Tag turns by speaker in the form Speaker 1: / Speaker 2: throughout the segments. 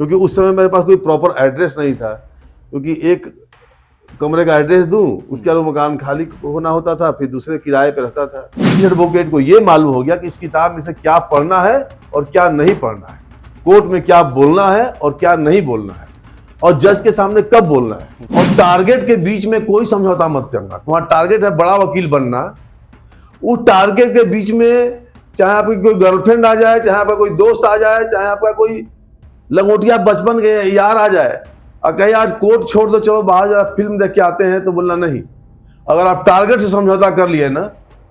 Speaker 1: क्योंकि उस समय मेरे पास कोई प्रॉपर एड्रेस नहीं था, क्योंकि एक कमरे का एड्रेस दूं उसके बाद मकान खाली होना होता था, फिर दूसरे किराए पे रहता था। इस एडवोकेट को ये मालूम हो गया कि इस किताब में से क्या पढ़ना है और क्या नहीं पढ़ना है, कोर्ट में क्या बोलना है और क्या नहीं बोलना है, और जज के सामने कब बोलना है, और टारगेट के बीच में कोई समझौता मत करना। तुम्हारा टारगेट है बड़ा वकील बनना, उस टारगेट के बीच में चाहे आपकी कोई गर्लफ्रेंड आ जाए, चाहे आपका कोई दोस्त आ जाए, चाहे आपका कोई लंगोटिया बचपन के यार आ जाए और कहीं आज कोर्ट छोड़ दो, चलो बाहर जरा फिल्म देख के आते हैं, तो बोलना नहीं। अगर आप टारगेट से समझौता कर लिए ना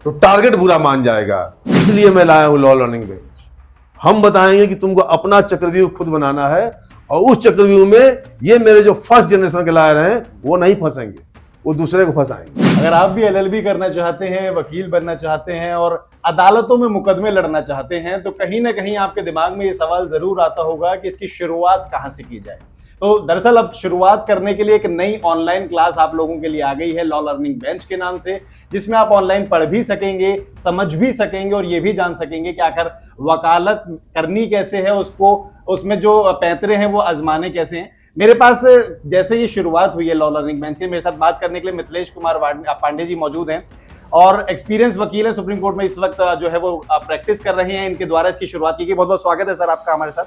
Speaker 1: तो टारगेट बुरा मान जाएगा। इसलिए मैं लाया हूं लॉ लर्निंग बेंच। हम बताएंगे कि तुमको अपना चक्रव्यूह खुद बनाना है, और उस चक्रव्यूह में ये मेरे जो फर्स्ट जनरेशन के लायर हैं वो नहीं फंसेंगे, वो दूसरे को फंसाएंगे।
Speaker 2: अगर आप भी एलएलबी करना चाहते हैं, वकील बनना चाहते हैं और अदालतों में मुकदमे लड़ना चाहते हैं, तो कहीं ना कहीं आपके दिमाग में ये सवाल जरूर आता होगा कि इसकी शुरुआत कहां से की जाए। तो दरअसल अब शुरुआत करने के लिए एक नई ऑनलाइन क्लास आप लोगों के लिए आ गई है लॉ लर्निंग बेंच के नाम से, जिसमें आप ऑनलाइन पढ़ भी सकेंगे, समझ भी सकेंगे और ये भी जान सकेंगे कि आखिर वकालत करनी कैसे है, उसको उसमें जो पैंतरे हैं वो आजमाने कैसे हैं। मेरे पास जैसे ये शुरुआत हुई है लॉ लर्निंग बेंच की, मेरे साथ बात करने के लिए मिथिलेश कुमार पांडे जी मौजूद हैं और एक्सपीरियंस वकील है, सुप्रीम कोर्ट में इस वक्त जो है वो प्रैक्टिस कर रहे हैं। इनके द्वारा इसकी शुरुआत की गई। बहुत बहुत स्वागत है सर आपका हमारे साथ।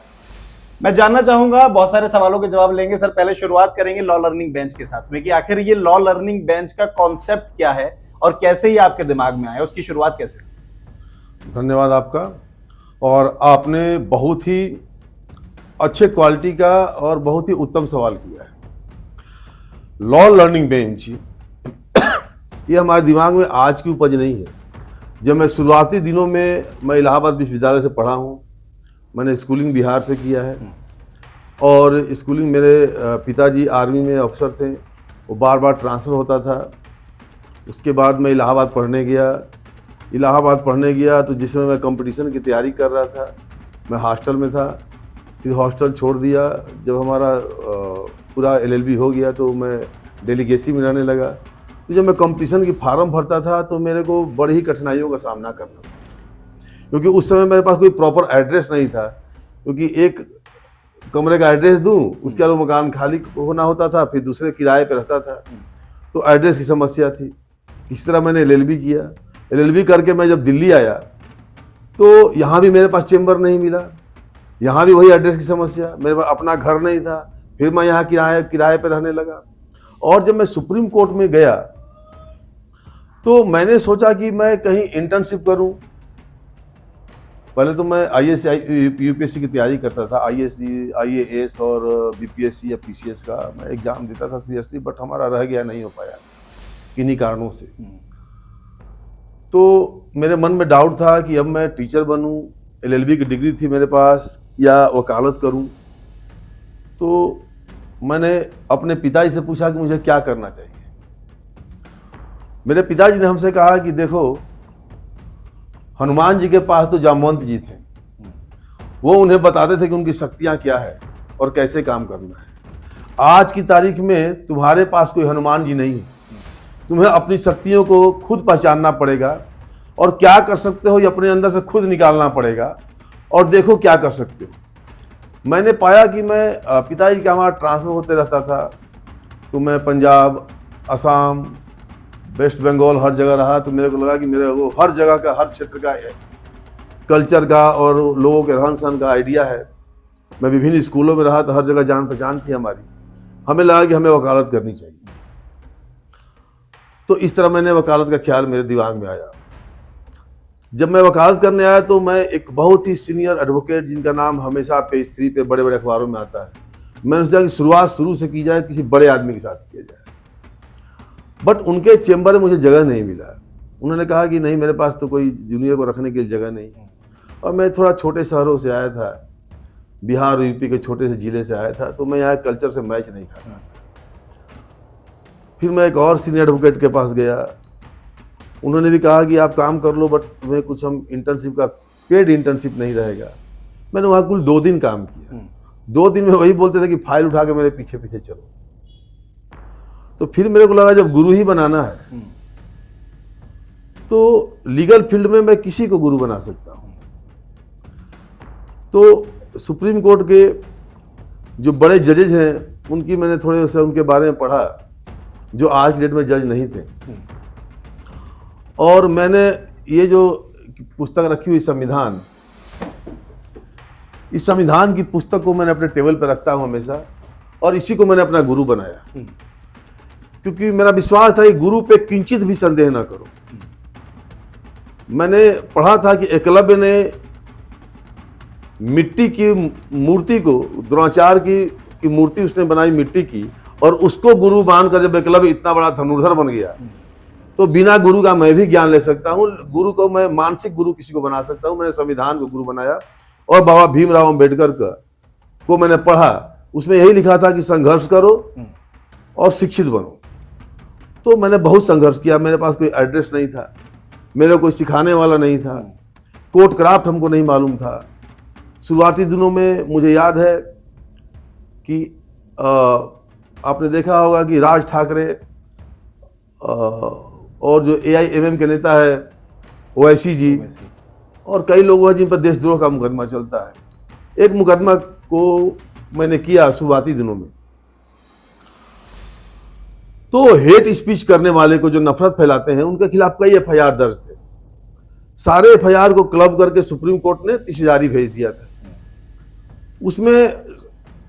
Speaker 2: मैं जानना चाहूंगा, बहुत सारे सवालों के जवाब लेंगे सर। पहले शुरुआत करेंगे लॉ लर्निंग बेंच के साथ में कि आखिर ये लॉ लर्निंग बेंच का कॉन्सेप्ट क्या है और कैसे ये आपके दिमाग में आया, उसकी शुरुआत कैसे?
Speaker 1: धन्यवाद आपका। और आपने बहुत ही अच्छे क्वालिटी का और बहुत ही उत्तम सवाल किया है। लॉ लर्निंग बेंच ये हमारे दिमाग में आज की उपज नहीं है। जब मैं शुरुआती दिनों में मैं इलाहाबाद विश्वविद्यालय से पढ़ा हूँ, मैंने स्कूलिंग बिहार से किया है, और स्कूलिंग मेरे पिताजी आर्मी में अफसर थे, वो बार बार ट्रांसफ़र होता था। उसके बाद मैं इलाहाबाद पढ़ने गया तो जिस समय मैं कंपटीशन की तैयारी कर रहा था, मैं हॉस्टल में था। फिर हॉस्टल छोड़ दिया। जब हमारा पूरा एलएलबी हो गया तो मैं डेलीगेसी में रहने लगा। तो जब मैं कंपटीशन की फार्म भरता था तो मेरे को बड़ी ही कठिनाइयों का सामना करना था, क्योंकि उस समय मेरे पास कोई प्रॉपर एड्रेस नहीं था, क्योंकि एक कमरे का एड्रेस दूं उसके बाद मकान खाली होना होता था, फिर दूसरे किराए पे रहता था, तो एड्रेस की समस्या थी। इस तरह मैंने एलएलबी किया। एलएलबी करके मैं जब दिल्ली आया तो यहाँ भी मेरे पास चेम्बर नहीं मिला, यहाँ भी वही एड्रेस की समस्या, मेरे पास अपना घर नहीं था। फिर मैं यहाँ किराए पे रहने लगा। और जब मैं सुप्रीम कोर्ट में गया तो मैंने सोचा कि मैं कहीं इंटर्नशिप करूं। पहले तो मैं आईएएस यूपीएससी की तैयारी करता था, आईएएस और बीपीएससी या पीसीएस का मैं एग्ज़ाम देता था सीरियसली, बट हमारा रह गया, नहीं हो पाया किन्हीं कारणों से। तो मेरे मन में डाउट था कि अब मैं टीचर बनूं, एलएलबी की डिग्री थी मेरे पास, या वकालत करूं। तो मैंने अपने पिताजी से पूछा कि मुझे क्या करना चाहिए। मेरे पिताजी ने हमसे कहा कि देखो, हनुमान जी के पास तो जामवंत जी थे, वो उन्हें बताते थे कि उनकी शक्तियां क्या है और कैसे काम करना है। आज की तारीख में तुम्हारे पास कोई हनुमान जी नहीं है, तुम्हें अपनी शक्तियों को खुद पहचानना पड़ेगा और क्या कर सकते हो ये अपने अंदर से खुद निकालना पड़ेगा, और देखो क्या कर सकते हो। मैंने पाया कि मैं पिताजी का हमारा ट्रांसफ़र होते रहता था, तो मैं पंजाब, असम, वेस्ट बंगाल हर जगह रहा। तो मेरे को लगा कि मेरे को हर जगह का, हर क्षेत्र का कल्चर का और लोगों के रहन सहन का आइडिया है। मैं विभिन्न स्कूलों में रहा तो हर जगह जान पहचान थी हमारी। हमें लगा कि हमें वकालत करनी चाहिए। तो इस तरह मैंने वकालत का ख्याल मेरे दिमाग में आया। जब मैं वकालत करने आया तो मैं एक बहुत ही सीनियर एडवोकेट, जिनका नाम हमेशा पेज 3 पे बड़े बड़े अखबारों में आता है, मैंने सोचा कि शुरुआत शुरू से की जाए, किसी बड़े आदमी के साथ किया जाए। बट उनके चेम्बर में मुझे जगह नहीं मिला। उन्होंने कहा कि नहीं, मेरे पास तो कोई जूनियर को रखने के लिए जगह नहीं। और मैं थोड़ा छोटे शहरों से आया था, बिहार यूपी के छोटे से ज़िले से आया था, तो मैं यहाँ कल्चर से मैच नहीं कर रहा था। फिर मैं एक और सीनियर एडवोकेट के पास गया। उन्होंने भी कहा कि आप काम कर लो, बट तुम्हें कुछ हम इंटर्नशिप का पेड इंटर्नशिप नहीं रहेगा। मैंने वहाँ कुल 2 दिन काम किया। 2 दिन में वही बोलते थे कि फाइल उठा के मेरे पीछे पीछे चलो। तो फिर मेरे को लगा जब गुरु ही बनाना है तो लीगल फील्ड में मैं किसी को गुरु बना सकता हूँ। तो सुप्रीम कोर्ट के जो बड़े जजेज हैं उनकी मैंने थोड़े से उनके बारे में पढ़ा, जो आज की डेट में जज नहीं थे। और मैंने ये जो पुस्तक रखी हुई संविधान, इस संविधान की पुस्तक को मैंने अपने टेबल पर रखता हूं हमेशा, और इसी को मैंने अपना गुरु बनाया, क्योंकि मेरा विश्वास था कि गुरु पे किंचित भी संदेह ना करो। मैंने पढ़ा था कि एकलव्य ने मिट्टी की मूर्ति को, द्रोणाचार्य की मूर्ति उसने बनाई मिट्टी की, और उसको गुरु मानकर जब एकलव्य इतना बड़ा धनुर्धर बन गया, तो बिना गुरु का मैं भी ज्ञान ले सकता हूँ, गुरु को मैं मानसिक गुरु किसी को बना सकता हूँ। मैंने संविधान को गुरु बनाया, और बाबा भीमराव अम्बेडकर को मैंने पढ़ा, उसमें यही लिखा था कि संघर्ष करो और शिक्षित बनो। तो मैंने बहुत संघर्ष किया, मेरे पास कोई एड्रेस नहीं था, मेरे कोई सिखाने वाला नहीं था, कोड क्राफ्ट हमको नहीं मालूम था। शुरुआती दिनों में मुझे याद है कि आपने देखा होगा कि राज ठाकरे और जो AIMM के नेता है ओवैसी जी और कई लोग हैं जिन पर देशद्रोह का मुकदमा चलता है। एक मुकदमा को मैंने किया शुरुआती दिनों में, तो हेट स्पीच करने वाले को, जो नफरत फैलाते हैं, उनके खिलाफ कई FIR दर्ज थे। सारे FIR को क्लब करके सुप्रीम कोर्ट ने 30,000 भेज दिया था। उसमें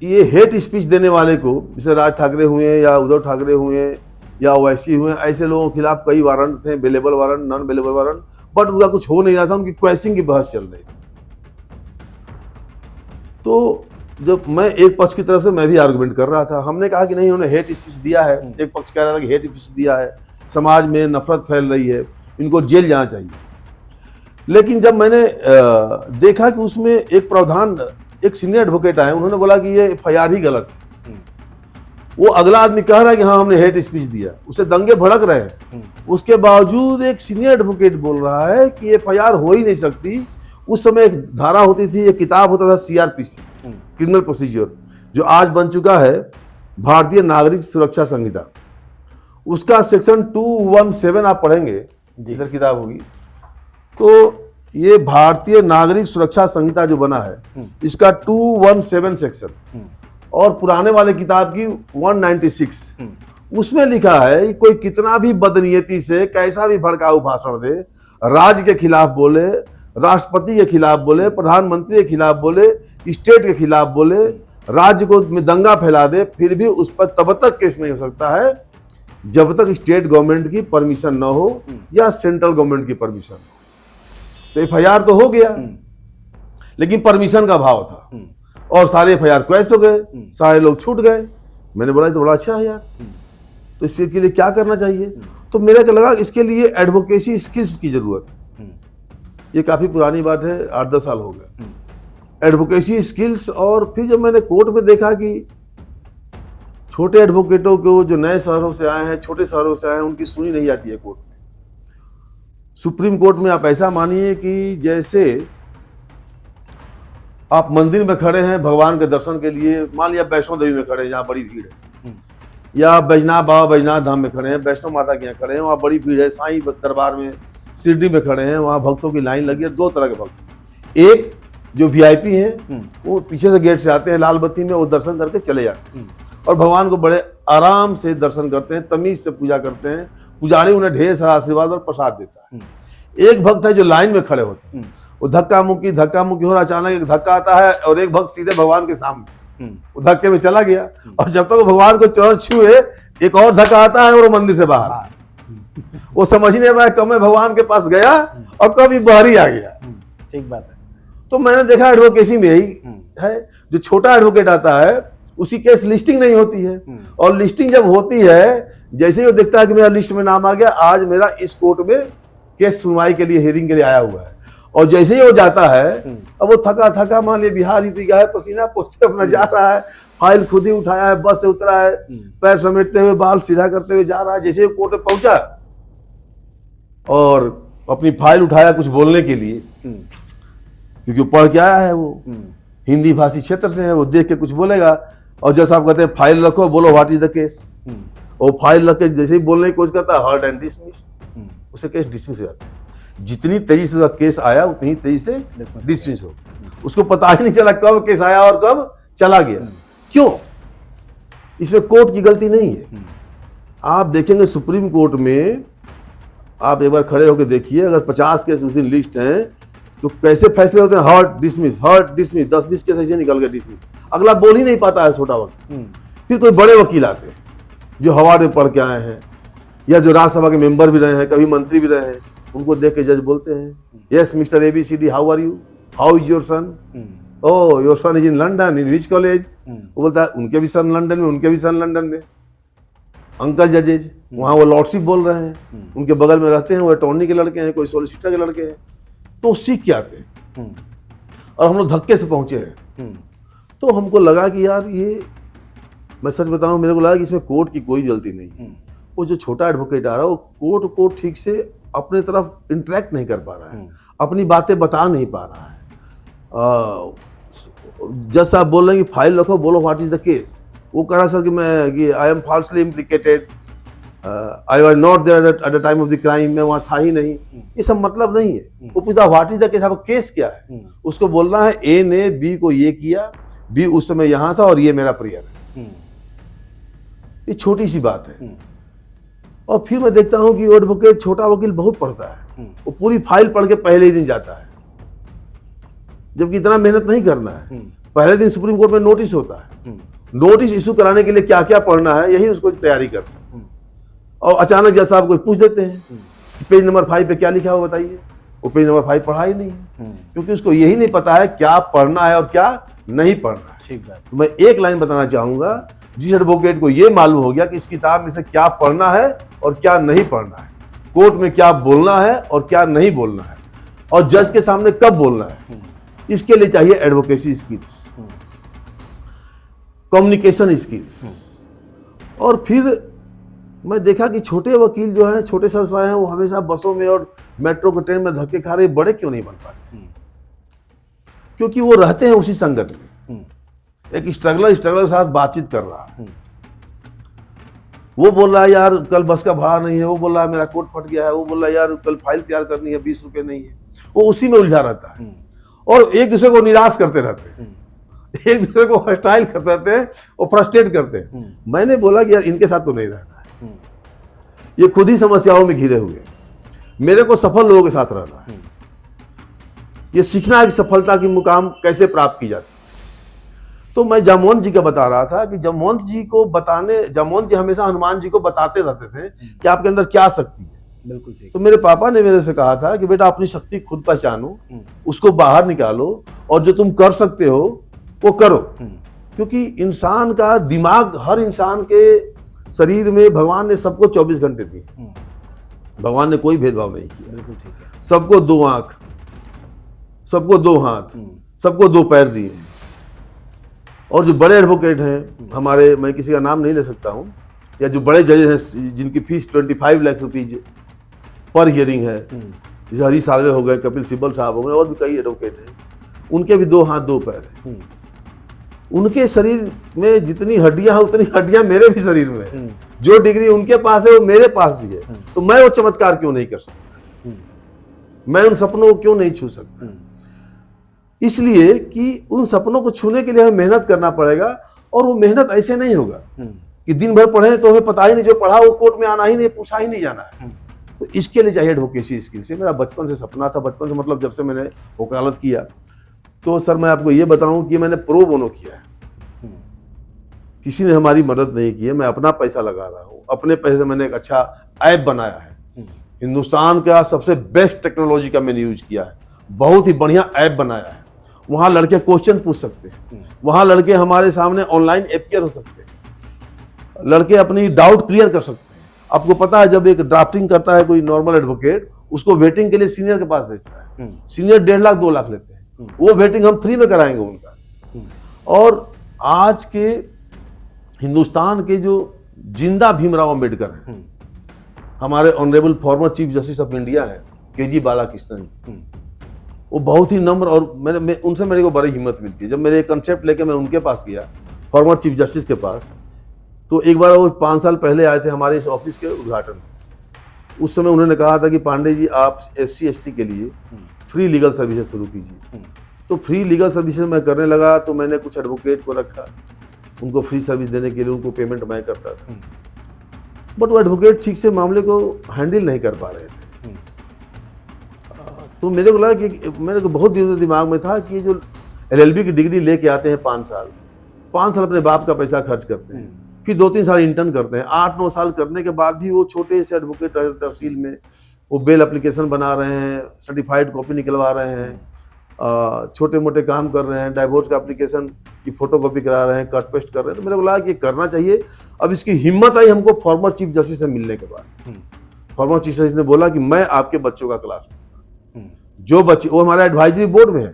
Speaker 1: ये हेट स्पीच देने वाले को, जैसे राज ठाकरे हुए या उद्धव ठाकरे हुए या ओवैसी हुए, ऐसे लोगों के खिलाफ कई वारंट थे, bailable warrant, non bailable warrant, but उनका कुछ हो नहीं रहा था, उनकी क्वेश्चनिंग की बहस चल रही थी। तो जब मैं एक पक्ष की तरफ से मैं भी आर्गुमेंट कर रहा था, हमने कहा कि नहीं, उन्होंने हेट स्पीच दिया है। एक पक्ष कह रहा था कि हेट स्पीच दिया है, समाज में नफरत फैल रही है, इनको जेल जाना चाहिए। लेकिन जब मैंने देखा कि उसमें एक प्रावधान, एक सीनियर एडवोकेट आए, उन्होंने बोला कि ये FIR ही गलत है। वो अगला आदमी कह रहा है कि हाँ हमने हेट स्पीच दिया, उसे दंगे भड़क रहे हैं, उसके बावजूद एक सीनियर एडवोकेट बोल रहा है कि FIR हो ही नहीं सकती। उस समय एक धारा होती थी, एक किताब होता था CRPC, क्रिमिनल प्रोसीजर, जो आज बन चुका है भारतीय नागरिक सुरक्षा संहिता। उसका सेक्शन 217 आप पढ़ेंगे, इधर किताब होगी, तो ये भारतीय नागरिक सुरक्षा संहिता जो बना है, इसका 217 सेक्शन, और पुराने वाले किताब की 196, उसमें लिखा है कि कोई कितना भी बदनीयती से कैसा भी भड़काऊ भाषण दे, राज्य के खिलाफ बोले, राष्ट्रपति के खिलाफ बोले, प्रधानमंत्री के खिलाफ बोले, स्टेट के खिलाफ बोले, राज्य को में दंगा फैला दे, फिर भी उस पर तब तक केस नहीं हो सकता है जब तक स्टेट गवर्नमेंट की परमिशन न हो या सेंट्रल गवर्नमेंट की परमिशन हो। तो FIR तो हो गया, लेकिन परमिशन का अभाव था, और सारे FIR क्वैश हो गए, सारे लोग छूट गए। मैंने बोला तो बड़ा अच्छा है यार, तो इसके लिए क्या करना चाहिए? तो मेरे को लगा इसके लिए एडवोकेसी स्किल्स की जरूरत है। ये काफी पुरानी बात है, 8-10 साल हो गए, एडवोकेसी स्किल्स। और फिर जब मैंने कोर्ट में देखा कि छोटे एडवोकेटों को, जो नए शहरों से आए हैं, छोटे शहरों से आए हैं, उनकी सुनी नहीं जाती है कोर्ट में। सुप्रीम कोर्ट में आप ऐसा मानिए कि जैसे आप मंदिर में खड़े हैं भगवान के दर्शन के लिए, मान लिया वैष्णो देवी में खड़े हैं जहाँ बड़ी भीड़ है, या बैजनाथ बाबा बैजनाथ धाम में खड़े हैं, वैष्णो माता के यहाँ खड़े हैं, वहाँ बड़ी भीड़ है, साईं दरबार में शिरडी में खड़े हैं, वहाँ भक्तों की लाइन लगी है। दो तरह के भक्त, एक जो VIP हैं वो पीछे से गेट से आते हैं लाल बत्ती में, वो दर्शन करके चले जाते हैं और भगवान को बड़े आराम से दर्शन करते हैं, तमीज से पूजा करते हैं, पुजारी उन्हें ढेर सारा आशीर्वाद और प्रसाद देता है। एक भक्त है जो लाइन में खड़े होते हैं, वो धक्का मुक्की हो रहा, अचानक एक धक्का आता है और एक भक्त सीधे भगवान के सामने वो धक्के में चला गया, और जब तक वो भगवान को चरण छुए एक और धक्का आता है और वो मंदिर से बाहर। वो समझ नहीं पाया कब मैं भगवान के पास गया और कब ये बाहरी आ गया।
Speaker 2: ठीक बात है।
Speaker 1: तो मैंने देखा एडवोकेसी में यही है, जो छोटा एडवोकेट आता है उसकी केस लिस्टिंग नहीं होती है, और लिस्टिंग जब होती है, जैसे ही वो देखता है कि मेरा लिस्ट में नाम आ गया, आज मेरा इस कोर्ट में केस सुनवाई के लिए, हियरिंग के लिए आया हुआ है, और जैसे ही वो जाता है, अब वो थका थका मान लिया बिहार यूपी का है, पसीना पोंछते अपना जा रहा है, फाइल खुद ही उठाया है, बस से उतरा है, पैर समेटते हुए बाल सीधा करते हुए जा रहा है। जैसे ही कोर्ट में पहुंचा और अपनी फाइल उठाया कुछ बोलने के लिए, क्योंकि वो पढ़ के आया है, वो हिंदी भाषी क्षेत्र से है, वो देख के कुछ बोलेगा, और जैसा आप कहते हैं फाइल रखो, बोलो व्हाट इज द केस, और फाइल रख के जैसे ही बोलने की कोशिश करता है, हर्ड एंड डिसमिस, उसे केस डिसमिस हो जाता है। जितनी तेजी से केस आया उतनी तेजी से डिसमिस हो गया, उसको पता ही नहीं चला कब केस आया और कब चला गया। क्यों? इसमें कोर्ट की गलती नहीं है। आप देखेंगे सुप्रीम कोर्ट में, आप एक बार खड़े होकर देखिए, अगर 50 केस उस दिन लिस्ट हैं तो कैसे फैसले होते हैं, हर्ट डिसमिस, 10-20 केस ऐसे निकल गए डिसमिस, अगला बोल ही नहीं पाता है छोटा वकील। फिर कोई बड़े वकील आते हैं जो हवा में पढ़ के आए हैं या जो राज्यसभा के मेंबर भी रहे हैं, कभी मंत्री भी रहे हैं, उनको देख के जज बोलते हैं, yes mister ABCD, how are you, how is your son, oh your son is in London, in which college. वो बोलता है उनके भी सन लंदन में, उनके भी सन लंदन में। अंकल जजेज, वहाँ वो लॉर्डशिप बोल रहे हैं, उनके बगल में रहते हैं, वो अटॉर्नी के लड़के हैं, कोई सोलिसिटर के लड़के हैं, तो सीख के आते हैं। और हम लोग धक्के से पहुंचे हैं। तो हमको लगा कि यार ये, मैं सच बताऊं, मेरे को लगा कि इसमें कोर्ट की कोई गलती नहीं है। वो जो छोटा एडवोकेट आ रहा है वो कोर्ट को ठीक से अपने तरफ इंटरेक्ट नहीं कर पा रहा है, अपनी बातें बता नहीं पा रहा है। जज साहब बोल रहे हैं कि फाइल रखो, बोलो व्हाट इज द केस। वो कह रहा सर कि I am falsely implicated, I was not there at the time of the crime, मैं वहाँ था ही नहीं। ये सब मतलब नहीं है। वो पूछता व्हाट इज द केस, आपका केस क्या है। उसको बोलना है ए ने बी को ये किया, बी उस समय यहाँ था और ये मेरा प्रेयर है। ये छोटी सी बात है। और फिर मैं देखता हूँ कि एडवोकेट, छोटा वकील बहुत पढ़ता है, वो पूरी फाइल पढ़ के पहले ही दिन जाता है, जबकि इतना मेहनत नहीं करना है। पहले दिन सुप्रीम कोर्ट में नोटिस होता है, नोटिस इशू कराने के लिए क्या क्या पढ़ना है यही उसको तैयारी करना है। और अचानक जैसा आपको पूछ देते हैं कि पेज नंबर 5 पे क्या लिखा हो बताइए, वो पेज नंबर 5 पढ़ा ही नहीं है, क्योंकि उसको यही नहीं पता है क्या पढ़ना है और क्या नहीं पढ़ना है।
Speaker 2: ठीक बात।
Speaker 1: तो मैं एक लाइन बताना चाहूंगा, जिस एडवोकेट को ये मालूम हो गया कि इस किताब में से क्या पढ़ना है और क्या नहीं पढ़ना है, कोर्ट में क्या बोलना है और क्या नहीं बोलना है, और जज के सामने कब बोलना है, इसके लिए चाहिए एडवोकेसी स्किल्स, कम्युनिकेशन स्किल्स। और फिर मैं देखा कि छोटे वकील जो हैं, छोटे सरसाए हैं, वो हमेशा बसों में और मेट्रो के ट्रेन में धक्के खा रहे, बड़े क्यों नहीं बन पाते? क्योंकि वो रहते हैं उसी संगत में। एक स्ट्रगलर के साथ बातचीत कर रहा है, वो बोल रहा है यार कल बस का भाड़ा नहीं है, वो बोल रहा है मेरा कोट फट गया है, वो बोल रहा है यार कल फाइल तैयार करनी है, 20 रुपए नहीं है। वो उसी में उलझा रहता है और एक दूसरे को निराश करते रहते हैं, एक दूसरे को हॉस्टाइल करते रहते हैं और फ्रस्ट्रेट करते हैं। मैंने बोला कि यार इनके साथ तो नहीं रहना है, ये खुद ही समस्याओं में घिरे हुए, मेरे को सफल लोगों के साथ रहना है। ये सीखना है कि सफलता की मुकाम कैसे प्राप्त की जाती है। तो मैं जामवंत जी का बता रहा था कि जामवंत जी हमेशा हनुमान जी को बताते रहते थे कि आपके अंदर क्या शक्ति है।
Speaker 2: बिल्कुल ठीक।
Speaker 1: तो मेरे पापा ने मेरे से कहा था कि बेटा अपनी शक्ति खुद पहचानो, उसको बाहर निकालो और जो तुम कर सकते हो वो करो। क्योंकि इंसान का दिमाग, हर इंसान के शरीर में भगवान ने सबको 24 घंटे दिए, भगवान ने कोई भेदभाव नहीं किया।
Speaker 2: बिल्कुल ठीक है।
Speaker 1: सबको 2 आंख, सबको 2 हाथ, सबको 2 पैर दिए। और जो बड़े एडवोकेट हैं हमारे, मैं किसी का नाम नहीं ले सकता हूं, या जो बड़े जजेस हैं जिनकी fees 25 lakh rupees per hearing है, जैसे हरी सालवे हो गए, कपिल सिब्बल साहब हो गए, और भी कई एडवोकेट हैं, उनके भी 2 हाथ 2 पैर हैं। उनके शरीर में जितनी हड्डियां हैं उतनी हड्डियां मेरे भी शरीर में है। जो डिग्री उनके पास है वो मेरे पास भी है। तो मैं वो चमत्कार क्यों नहीं कर सकता? मैं उन सपनों को क्यों नहीं छू सकता? इसलिए कि उन सपनों को छूने के लिए हमें मेहनत करना पड़ेगा। और वो मेहनत ऐसे नहीं होगा कि दिन भर पढ़े तो हमें पता ही नहीं, जो पढ़ा वो कोर्ट में आना ही नहीं, पूछा ही नहीं जाना है। तो इसके लिए चाहिए एडवोकेसी स्किल। से मेरा बचपन से सपना था, बचपन से मतलब जब से मैंने वकालत किया, तो सर मैं आपको ये बताऊं कि मैंने प्रो बोनो किया है, किसी ने हमारी मदद नहीं की है, मैं अपना पैसा लगा रहा हूँ, अपने पैसे से मैंने एक अच्छा ऐप बनाया है, हिंदुस्तान का सबसे बेस्ट टेक्नोलॉजी का मैंने यूज किया है, बहुत ही बढ़िया ऐप बनाया है। वहाँ लड़के क्वेश्चन पूछ सकते हैं, वहाँ लड़के हमारे सामने ऑनलाइन अपीयर हो सकते हैं, लड़के अपनी डाउट क्लियर कर सकते हैं। आपको पता है जब एक ड्राफ्टिंग करता है कोई नॉर्मल एडवोकेट, उसको वेटिंग के लिए सीनियर के पास भेजता है, सीनियर 1.5 लाख 2 लाख लेते हैं, वो वेटिंग हम फ्री में कराएंगे उनका। और आज के हिंदुस्तान के जो जिंदा भीमराव अंबेडकर हैं, हमारे honourable former chief justice of India है KG बालाकृष्णन जी, वो बहुत ही नम्र, और मैं उनसे मेरे को बड़ी हिम्मत मिलती है। जब मेरे कंसेप्ट लेके मैं उनके पास गया, फॉर्मर चीफ जस्टिस के पास, तो एक बार वो 5 साल पहले आए थे हमारे इस ऑफिस के उद्घाटन। उस समय उन्होंने कहा था कि पांडे जी आप SC ST के लिए फ्री लीगल सर्विसेज शुरू कीजिए। तो फ्री लीगल सर्विसेज मैं करने लगा, तो मैंने कुछ एडवोकेट को रखा, उनको फ्री सर्विस देने के लिए उनको पेमेंट मैं करता था, बट वो एडवोकेट ठीक से मामले को हैंडल नहीं कर पा रहे थे। तो मेरे को लगा कि मेरे को बहुत दिनों से दिमाग में था कि ये जो LLB की डिग्री लेके आते हैं 5 साल अपने बाप का पैसा खर्च करते हैं, फिर 2-3 साल इंटर्न करते हैं, 8-9 साल करने के बाद भी वो छोटे से एडवोकेट तहसील में वो बेल एप्लीकेशन बना रहे हैं, सर्टिफाइड कॉपी निकलवा रहे हैं, छोटे मोटे काम कर रहे हैं, डाइवोर्स का एप्लीकेशन की फोटोकॉपी करा रहे हैं, कट पेस्ट कर रहे हैं। तो मेरे को लगा कि करना चाहिए। अब इसकी हिम्मत आई हमको फॉर्मर चीफ जस्टिस से मिलने के बाद। फॉर्मर चीफ जस्टिस ने बोला कि मैं आपके बच्चों का क्लास लूंगा, जो बच्चे, वो हमारा एडवाइजरी बोर्ड में है।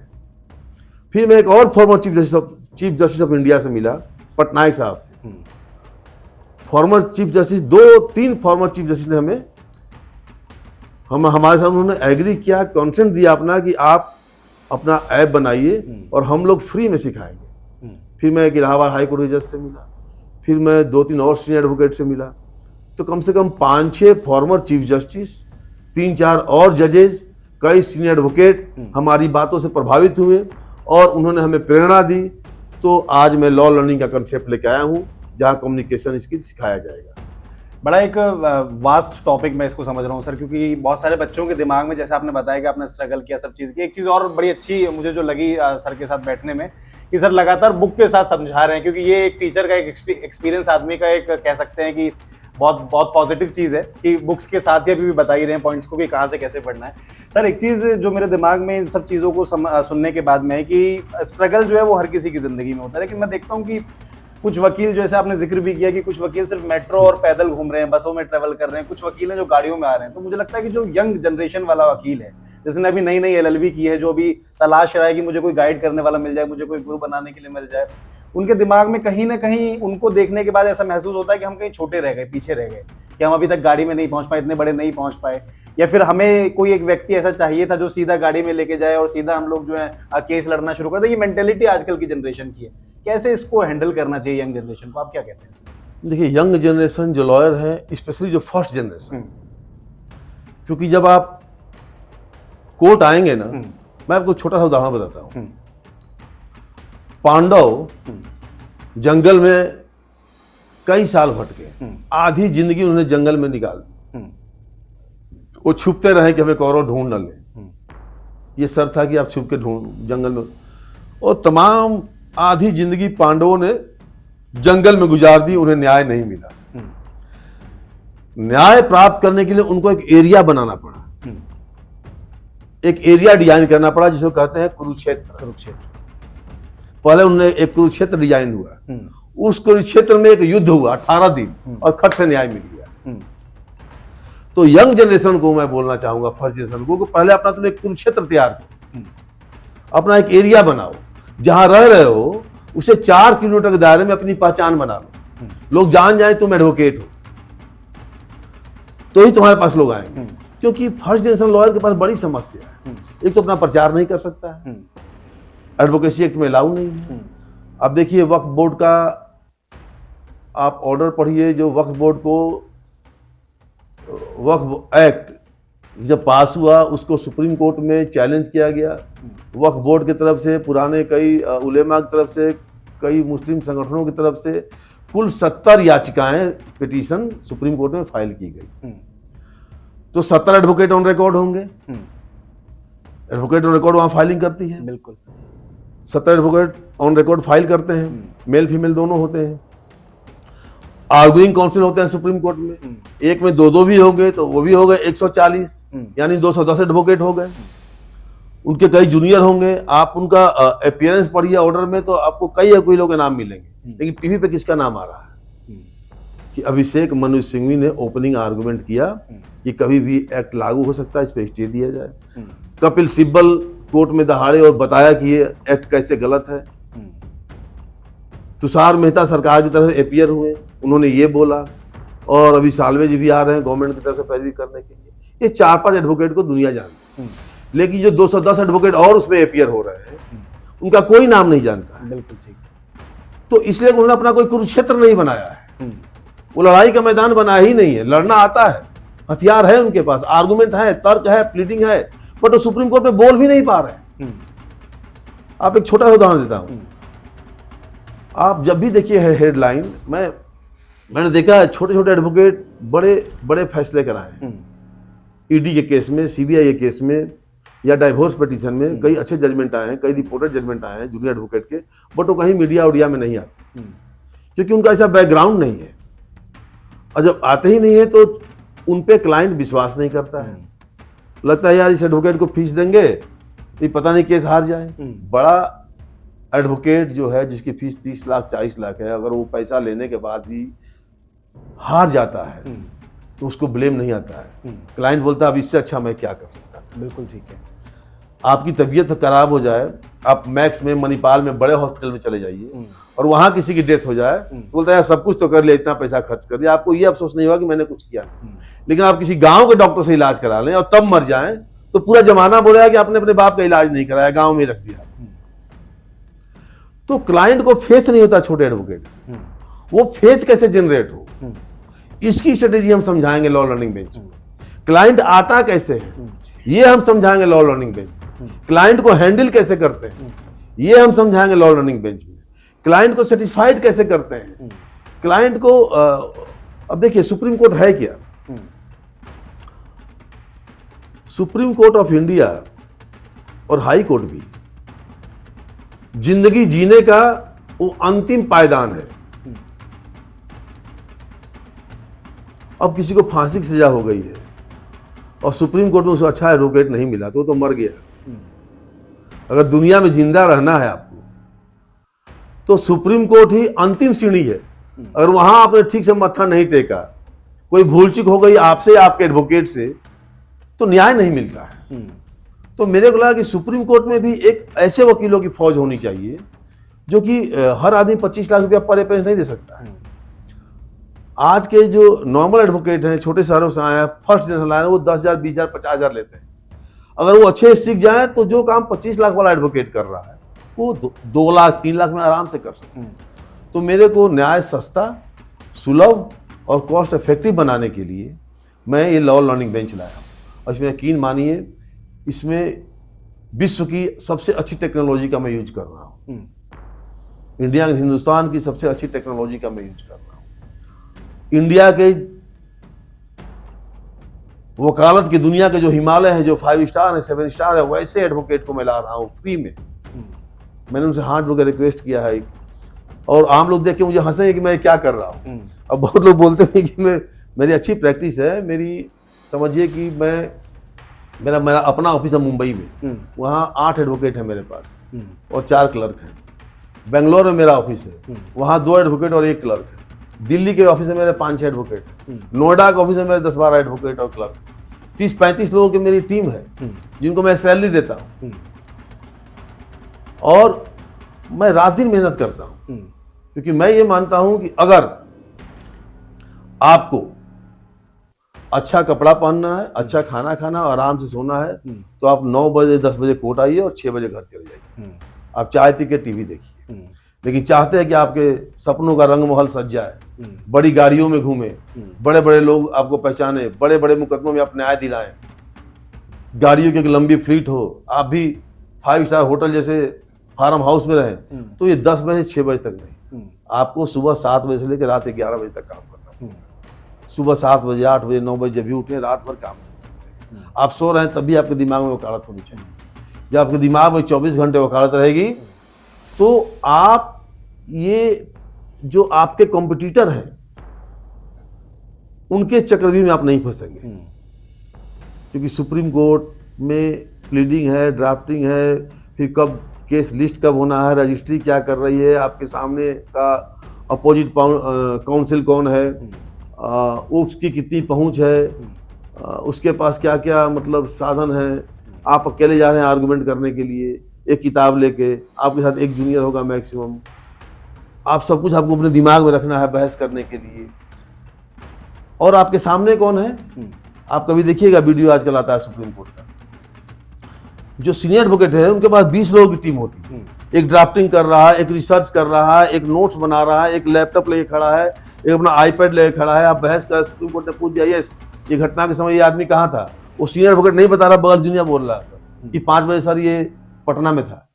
Speaker 1: फिर मैं एक और former chief justice of India से मिला, पटनायक साहब से। Former chief justice, 2-3 former chief justice ने हमारे साथ उन्होंने एग्री किया, कॉन्सेंट दिया अपना कि आप अपना ऐप बनाइए और हम लोग फ्री में सिखाएंगे। फिर मैं एक इलाहाबाद हाई कोर्ट के जज से मिला, फिर मैं 2-3 और सीनियर एडवोकेट से मिला। तो कम से कम 5-6 फॉर्मर चीफ जस्टिस, 3-4 और जजेस, कई सीनियर एडवोकेट हमारी बातों से प्रभावित हुए और उन्होंने हमें प्रेरणा दी। तो आज मैं लॉ लर्निंग का कंसेप्ट लेके आया हूँ, जहाँ कम्युनिकेशन स्किल सिखाया जाएगा।
Speaker 2: बड़ा एक वास्ट टॉपिक मैं इसको समझ रहा हूँ सर, क्योंकि बहुत सारे बच्चों के दिमाग में, जैसे आपने बताया कि आपने स्ट्रगल किया सब चीज़ की, एक चीज़ और बड़ी अच्छी मुझे जो लगी सर के साथ बैठने में, कि सर लगातार बुक के साथ समझा रहे हैं, क्योंकि ये एक टीचर का, एक एक्सपीरियंस आदमी का, एक कह सकते हैं कि बहुत बहुत पॉजिटिव चीज़ है कि बुक्स के साथ ही अभी भी बता ही रहे हैं पॉइंट्स को कि कहाँ से कैसे पढ़ना है। सर एक चीज़ जो मेरे दिमाग में इन सब चीज़ों को सुनने के बाद में है कि स्ट्रगल जो है वो हर किसी की ज़िंदगी में होता है, लेकिन मैं देखता हूँ कि कुछ वकील, जैसे आपने जिक्र भी किया कि कुछ वकील सिर्फ मेट्रो और पैदल घूम रहे हैं, बसों में ट्रेवल कर रहे हैं, कुछ वकील हैं जो गाड़ियों में आ रहे हैं। तो मुझे लगता है कि जो यंग जनरेशन वाला वकील है, जिसने अभी नई नई LLB की है, जो अभी तलाश रहा है कि मुझे कोई गाइड करने वाला मिल जाए, मुझे कोई गुरु बनाने के लिए मिल जाए, उनके दिमाग में कहीं ना कहीं उनको देखने के बाद ऐसा महसूस होता है कि हम कहीं छोटे रह गए, पीछे रह गए, कि हम अभी तक गाड़ी में नहीं पहुंच पाए, इतने बड़े नहीं पहुंच पाए, या फिर हमें कोई एक व्यक्ति ऐसा चाहिए था जो सीधा गाड़ी में लेके जाए और सीधा हम लोग जो है केस लड़ना शुरू कर दे। ये मेंटेलिटी आजकल की जनरेशन की है, कैसे इसको हैंडल करना चाहिए यंग जनरेशन को, आप क्या कहते हैं इसमें?
Speaker 1: देखिए, यंग जनरेशन जो लॉयर है, स्पेशली जो फर्स्ट जनरेशन, क्योंकि जब आप कोर्ट आएंगे ना, मैं आपको छोटा सा उदाहरण बताता हूँ। पांडव जंगल में कई साल भटके, आधी जिंदगी उन्होंने जंगल में निकाल दी। वो छुपते रहे कि हमें कौरव ढूंढ न ले, ये शर्त था कि आप छुप के ढूंढ जंगल में, और तमाम आधी जिंदगी पांडवों ने जंगल में गुजार दी, उन्हें न्याय नहीं मिला। न्याय प्राप्त करने के लिए उनको एक एरिया बनाना पड़ा, एक एरिया डिजाइन करना पड़ा, जिसको कहते हैं कुरुक्षेत्र। पहले उन्होंने एक कुरुक्षेत्र डिजाइन हुआ, उस कुरुक्षेत्र में एक युद्ध हुआ 18 दिन और खट से न्याय मिल गया। तो यंग जनरेशन को मैं बोलना चाहूंगा, फर्स्ट जनरेशन को, पहले अपना तुम एक कुरुक्षेत्र तैयार करो, अपना एक एरिया बनाओ, जहां रह रहे हो उसे 4 किलोमीटर के दायरे में अपनी पहचान बना लो, लोग जान जाए तुम एडवोकेट हो, तो ही तुम्हारे पास लोग आएंगे। क्योंकि फर्स्ट जनरेशन लॉयर के पास बड़ी समस्या है, एक तो अपना प्रचार नहीं कर सकता है, एडवोकेसी एक्ट में अलाउ नहीं है। अब देखिए, वक्फ बोर्ड का आप ऑर्डर पढ़िए, जो वक्फ बोर्ड को, वक्फ एक्ट जब पास हुआ उसको सुप्रीम कोर्ट में चैलेंज किया गया, वक्फ बोर्ड की तरफ से, पुराने कई उलेमा की तरफ से, कई मुस्लिम संगठनों की तरफ से, कुल 70 याचिकाएं, पिटीशन सुप्रीम कोर्ट में फाइल की गई। तो 70 एडवोकेट ऑन रिकॉर्ड होंगे, एडवोकेट ऑन रिकॉर्ड वहां फाइलिंग करती है,
Speaker 2: बिल्कुल
Speaker 1: 70 एडवोकेट ऑन रिकॉर्ड फाइल करते हैं, मेल फीमेल दोनों होते हैं। आर्गुइंग काउंसिल होते हैं सुप्रीम कोर्ट में, एक में 2-2 भी हो गए तो वो भी हो गए 140, यानी 210 एडवोकेट हो गए। उनके कई जूनियर होंगे, आप उनका अपीयरेंस पढ़िए ऑर्डर में तो आपको कई लोगों के नाम मिलेंगे, लेकिन टीवी पे किसका नाम आ रहा है? कि अभिषेक मनु सिंघवी ने ओपनिंग आर्गुमेंट किया कि कभी भी एक्ट लागू हो सकता है, इस पे स्टे दिया जाए। कपिल सिब्बल कोर्ट में दहाड़े और बताया कि ये एक्ट कैसे गलत है। तुषार मेहता सरकार की तरफ से अपीयर हुए, उन्होंने ये बोला, और अभी सालवे जी भी आ रहे हैं गवर्नमेंट की तरफ से पैरवी करने के लिए। ये 4-5 एडवोकेट को दुनिया जानती है, लेकिन जो 210 एडवोकेट और उसमें अपीयर हो रहे हैं, उनका कोई नाम नहीं जानता है।
Speaker 2: बिल्कुल ठीक।
Speaker 1: तो इसलिए उन्होंने अपना कोई कुरुक्षेत्र नहीं बनाया है, वो लड़ाई का मैदान बना ही नहीं है। लड़ना आता है, हथियार है उनके पास, आर्गुमेंट है, तर्क है, प्लीडिंग है, बट वो सुप्रीम कोर्ट में बोल भी नहीं पा रहे हैं। आप एक छोटा सा उदाहरण देता हूं, आप जब भी देखिए हेडलाइन, मैंने देखा है छोटे छोटे एडवोकेट बड़े बड़े फैसले कराए हैं। ईडी के केस में, सीबीआई के केस में, या डाइवोर्स पिटीशन में कई अच्छे जजमेंट आए हैं, कई रिपोर्टेड जजमेंट आए हैं जूनियर एडवोकेट के, बट वो कहीं मीडिया उडिया में नहीं आते क्योंकि उनका ऐसा बैकग्राउंड नहीं है। और जब आते ही नहीं है तो उन पे क्लाइंट विश्वास नहीं करता है, लगता है यार इस एडवोकेट को फीस देंगे ये पता नहीं केस हार जाए। बड़ा एडवोकेट जो है जिसकी फीस 30 लाख 40 लाख है, अगर वो पैसा लेने के बाद भी हार जाता है तो उसको ब्लेम नहीं आता है। क्लाइंट बोलता है अब इससे अच्छा मैं क्या कर सकता था।
Speaker 2: बिल्कुल ठीक है।
Speaker 1: आपकी तबीयत खराब हो जाए, आप मैक्स में, मणिपाल में, बड़े हॉस्पिटल में चले जाइए और वहां किसी की डेथ हो जाए तो बोलता है यार सब कुछ तो कर लिया, इतना पैसा खर्च कर लिया, आपको ये अफसोस नहीं होगा कि मैंने कुछ किया नहीं। लेकिन आप किसी गांव के डॉक्टर से इलाज करा लें और तब मर जाएं तो पूरा जमाना बोलेगा कि आपने अपने बाप का इलाज नहीं कराया, गांव में रख दिया। तो क्लाइंट को फेथ नहीं होता छोटे एडवोकेट, वो फेथ कैसे जनरेट हो, इसकी स्ट्रेटेजी हम समझाएंगे लॉ लर्निंग बेंच में। क्लाइंट आता कैसे है ये हम समझाएंगे लॉ लर्निंग बेंच में। क्लाइंट को हैंडल कैसे करते हैं ये हम समझाएंगे लॉ लर्निंग बेंच में। क्लाइंट को सेटिस्फाइड कैसे करते हैं, क्लाइंट को अब देखिए सुप्रीम कोर्ट है क्या, सुप्रीम कोर्ट ऑफ इंडिया और हाई कोर्ट भी जिंदगी जीने का वो अंतिम पायदान है। अब किसी को फांसी की सजा हो गई है और सुप्रीम कोर्ट में उसको अच्छा एडवोकेट नहीं मिला तो वो तो मर गया। अगर दुनिया में जिंदा रहना है आपको तो सुप्रीम कोर्ट ही अंतिम सीढ़ी है। अगर वहां आपने ठीक से मत्था नहीं टेका, कोई भूल चूक हो गई आपसे या आपके एडवोकेट से, तो न्याय नहीं मिलता है। तो मेरे को लगा कि सुप्रीम कोर्ट में भी एक ऐसे वकीलों की फौज होनी चाहिए जो कि हर आदमी 25 लाख रुपया पर अपेयरेंस नहीं दे सकता है। आज के जो नॉर्मल एडवोकेट हैं, छोटे शहरों से आए हैं, फर्स्ट जनरल आए हैं, वो 10,000, 20,000, 50,000 लेते हैं। अगर वो अच्छे सीख जाए तो जो काम 25 लाख वाला एडवोकेट कर रहा है वो 2 लाख 3 लाख में आराम से कर सकते हैं। तो मेरे को न्याय सस्ता, सुलभ और कॉस्ट इफेक्टिव बनाने के लिए मैं ये लॉ लर्निंग बेंच लाया और इसमें यकीन मानिए इसमें विश्व की सबसे अच्छी टेक्नोलॉजी का मैं यूज कर रहा हूँ। इंडिया, हिंदुस्तान की सबसे अच्छी टेक्नोलॉजी का मैं यूज कर रहा हूँ। इंडिया के वकालत की दुनिया के जो हिमालय है, जो 5 स्टार है, 7 स्टार है, वैसे एडवोकेट को मैं ला रहा हूँ फ्री में। मैंने उनसे हाथ जोड़ के रिक्वेस्ट किया है और आम लोग देख के मुझे हंसेंगे कि मैं क्या कर रहा हूँ। अब बहुत लोग बोलते हैं कि मेरी अच्छी प्रैक्टिस है, मेरी समझिए कि मेरा अपना ऑफिस है मुंबई में, वहाँ 8 एडवोकेट है मेरे पास और 4 क्लर्क हैं। बेंगलोर में मेरा ऑफिस है, वहाँ 2 एडवोकेट और 1 क्लर्क है। दिल्ली के ऑफिस में मेरे 5-6 एडवोकेट हैं। नोएडा के ऑफिस में मेरे 10-12 एडवोकेट और क्लर्क। 30-35 लोगों की मेरी टीम है जिनको मैं सैलरी देता हूँ और मैं रात दिन मेहनत करता हूँ क्योंकि मैं ये मानता हूँ कि अगर आपको अच्छा कपड़ा पहनना है, अच्छा खाना खाना और आराम से सोना है तो आप 9 बजे 10 बजे कोर्ट आइए और 6 बजे घर चले जाइए। आप चाय पी के टीवी देखिए। लेकिन चाहते हैं कि आपके सपनों का रंग महल सज जाए, बड़ी गाड़ियों में घूमे, बड़े बड़े लोग आपको पहचाने, बड़े बड़े मुकदमों में आप न्याय दिलाएं, गाड़ियों की एक लंबी फ्लीट हो, आप भी 5 स्टार होटल जैसे फार्म हाउस में रहें, तो ये 10 बजे 6 बजे तक नहीं, आपको सुबह 7 बजे से लेकर रात 11 बजे तक काम करना पड़ेगा। सुबह 7 बजे 8 बजे 9 बजे जब भी उठे रात भर काम करना। आप सो रहे हैं तब भी आपके दिमाग में वकालत होनी चाहिए। जब आपके दिमाग में 24 घंटे वकालत रहेगी तो आप ये जो आपके कॉम्पिटिटर हैं उनके चक्रव्यूह में आप नहीं फंसेंगे क्योंकि सुप्रीम कोर्ट में प्लीडिंग है, ड्राफ्टिंग है, फिर कब केस लिस्ट कब होना है, रजिस्ट्री क्या कर रही है, आपके सामने का अपोजिट काउंसिल कौन है, उसकी कितनी पहुंच है, उसके पास क्या क्या मतलब साधन है। आप अकेले जा रहे हैं आर्गुमेंट करने के लिए एक किताब लेके, आपके साथ एक जूनियर होगा मैक्सिमम। आप सब कुछ आपको अपने दिमाग में रखना है बहस करने के लिए। और आपके सामने कौन है, आप कभी देखिएगा वीडियो आजकल आता है सुप्रीम कोर्ट का, जो सीनियर एडवोकेट है उनके पास 20 लोगों की टीम होती है। एक ड्राफ्टिंग कर रहा है, एक रिसर्च कर रहा है, एक नोट्स बना रहा है, एक लैपटॉप लेके खड़ा है, एक अपना आईपैड लेके खड़ा है। आप बहस कर, सुप्रीम कोर्ट ने पूछ दिया यस ये घटना के समय ये आदमी कहाँ था, वो सीनियर एडवोकेट नहीं बता रहा, बगल जूनियर बोल रहा है सर कि 5 बजे सर ये पटना में था।